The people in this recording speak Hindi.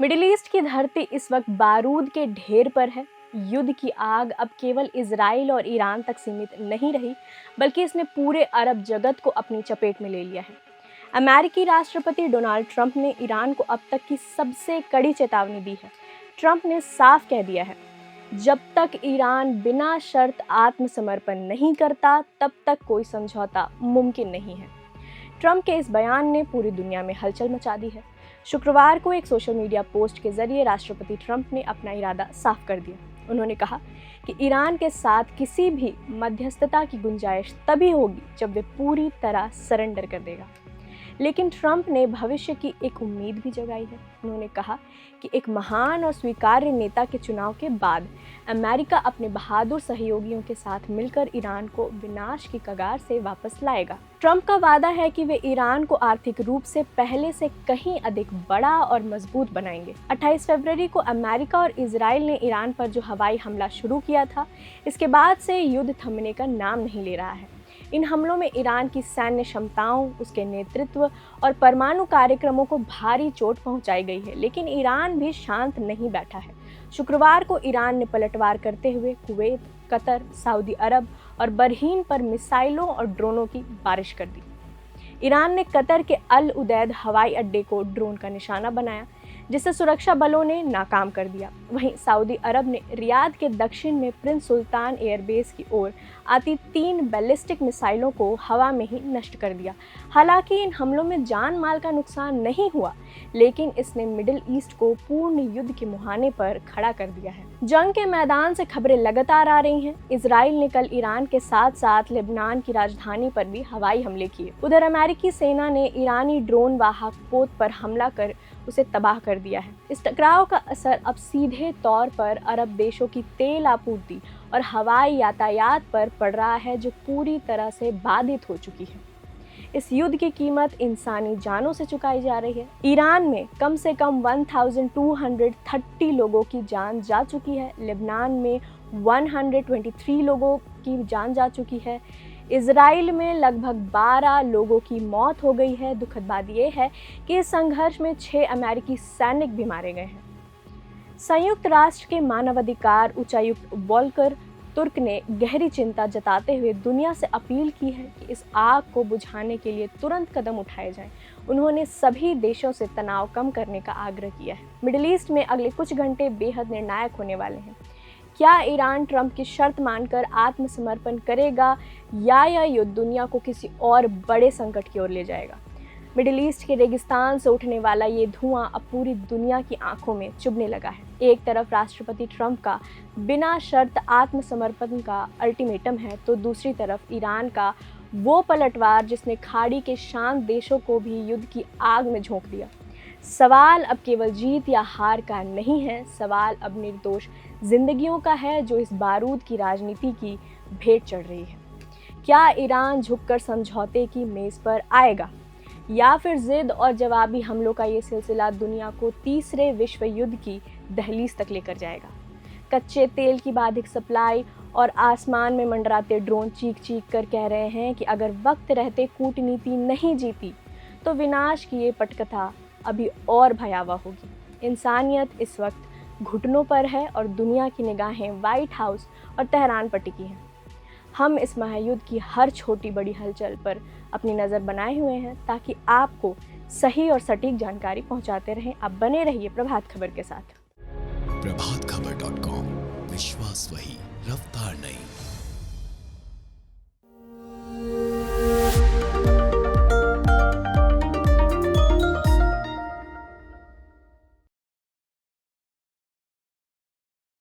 मिडिल ईस्ट की धरती इस वक्त बारूद के ढेर पर है। युद्ध की आग अब केवल इजराइल और ईरान तक सीमित नहीं रही, बल्कि इसने पूरे अरब जगत को अपनी चपेट में ले लिया है। अमेरिकी राष्ट्रपति डोनाल्ड ट्रंप ने ईरान को अब तक की सबसे कड़ी चेतावनी दी है। ट्रंप ने साफ कह दिया है, जब तक ईरान बिना शर्त आत्मसमर्पण नहीं करता, तब तक कोई समझौता मुमकिन नहीं है। ट्रंप के इस बयान ने पूरी दुनिया में हलचल मचा दी है। शुक्रवार को एक सोशल मीडिया पोस्ट के जरिए राष्ट्रपति ट्रंप ने अपना इरादा साफ कर दिया। उन्होंने कहा कि ईरान के साथ किसी भी मध्यस्थता की गुंजाइश तभी होगी जब वे पूरी तरह सरेंडर कर देगा। लेकिन ट्रंप ने भविष्य की एक उम्मीद भी जगाई है। उन्होंने कहा कि एक महान और स्वीकार्य नेता के चुनाव के बाद अमेरिका अपने बहादुर सहयोगियों के साथ मिलकर ईरान को विनाश की कगार से वापस लाएगा। ट्रंप का वादा है कि वे ईरान को आर्थिक रूप से पहले से कहीं अधिक बड़ा और मजबूत बनाएंगे। 28 फरवरी को अमेरिका और इजराइल ने ईरान पर जो हवाई हमला शुरू किया था, इसके बाद से युद्ध थमने का नाम नहीं ले रहा है। इन हमलों में ईरान की सैन्य क्षमताओं, उसके नेतृत्व और परमाणु कार्यक्रमों को भारी चोट पहुंचाई गई है, लेकिन ईरान भी शांत नहीं बैठा है। शुक्रवार को ईरान ने पलटवार करते हुए कुवैत, कतर, सऊदी अरब और बहरीन पर मिसाइलों और ड्रोनों की बारिश कर दी। ईरान ने कतर के अल उदैद हवाई अड्डे को ड्रोन का निशाना बनाया, जिसे सुरक्षा बलों ने नाकाम कर दिया। वहीं सऊदी अरब ने रियाद के दक्षिण में प्रिंस सुल्तान एयरबेस की ओर आती 3 बैलिस्टिक मिसाइलों को हवा में ही नष्ट कर दिया। हालांकि इन हमलों में जान माल का नुकसान नहीं हुआ, लेकिन इसने मिडिल ईस्ट को पूर्ण युद्ध के मुहाने पर खड़ा कर दिया है। जंग के मैदान से खबरें लगातार आ रही हैं। इजराइल ने कल ईरान के साथ साथ लेबनान की राजधानी पर भी हवाई हमले किए। उधर अमेरिकी सेना ने ईरानी ड्रोन वाहक पोत पर हमला कर उसे तबाह कर दिया है। इस टकराव का असर अब सीधे तौर पर अरब देशों की तेल आपूर्ति और हवाई यातायात पर पड़ रहा है, जो पूरी तरह से बाधित हो चुकी है। इस युद्ध की कीमत इंसानी जानों से चुकाई जा रही है। ईरान में कम से कम 1230 लोगों की जान जा चुकी है। लेबनान में 123 लोगों की जान जा चुकी है। इजराइल में लगभग 12 लोगों की मौत हो गई है। दुखद बात यह है कि इस संघर्ष में 6 अमेरिकी सैनिक भी मारे गए हैं। संयुक्त राष्ट्र के मानवाधिकार उच्चायुक्त वोल्कर तुर्क ने गहरी चिंता जताते हुए दुनिया से अपील की है कि इस आग को बुझाने के लिए तुरंत कदम उठाए जाएं। उन्होंने सभी देशों से तनाव कम करने का आग्रह किया है। मिडिल ईस्ट में अगले कुछ घंटे बेहद निर्णायक होने वाले हैं। क्या ईरान ट्रंप की शर्त मानकर आत्मसमर्पण करेगा या यह युद्ध दुनिया को किसी और बड़े संकट की ओर ले जाएगा? मिडिल ईस्ट के रेगिस्तान से उठने वाला ये धुआं अब पूरी दुनिया की आंखों में चुभने लगा है। एक तरफ राष्ट्रपति ट्रंप का बिना शर्त आत्मसमर्पण का अल्टीमेटम है, तो दूसरी तरफ ईरान का वो पलटवार जिसने खाड़ी के शांत देशों को भी युद्ध की आग में झोंक दिया। सवाल अब केवल जीत या हार का नहीं है, सवाल अब निर्दोष जिंदगियों का है जो इस बारूद की राजनीति की भेंट चढ़ रही है। क्या ईरान झुककर समझौते की मेज पर आएगा, या फिर जिद और जवाबी हमलों का ये सिलसिला दुनिया को तीसरे विश्व युद्ध की दहलीज तक लेकर जाएगा? कच्चे तेल की बाधित सप्लाई और आसमान में मंडराते ड्रोन चीख चीख कर कह रहे हैं कि अगर वक्त रहते कूटनीति नहीं जीती तो विनाश की ये पटकथा अभी और भयावह होगी। इंसानियत इस वक्त घुटनों पर है और दुनिया की निगाहें व्हाइट हाउस और तेहरान पर टिकी हैं। हम इस महायुद्ध की हर छोटी बड़ी हलचल पर अपनी नज़र बनाए हुए हैं, ताकि आपको सही और सटीक जानकारी पहुंचाते रहें। आप बने रहिए प्रभात खबर के साथ। प्रभातखबर.com, विश्वास वही, रफ्तार नहीं।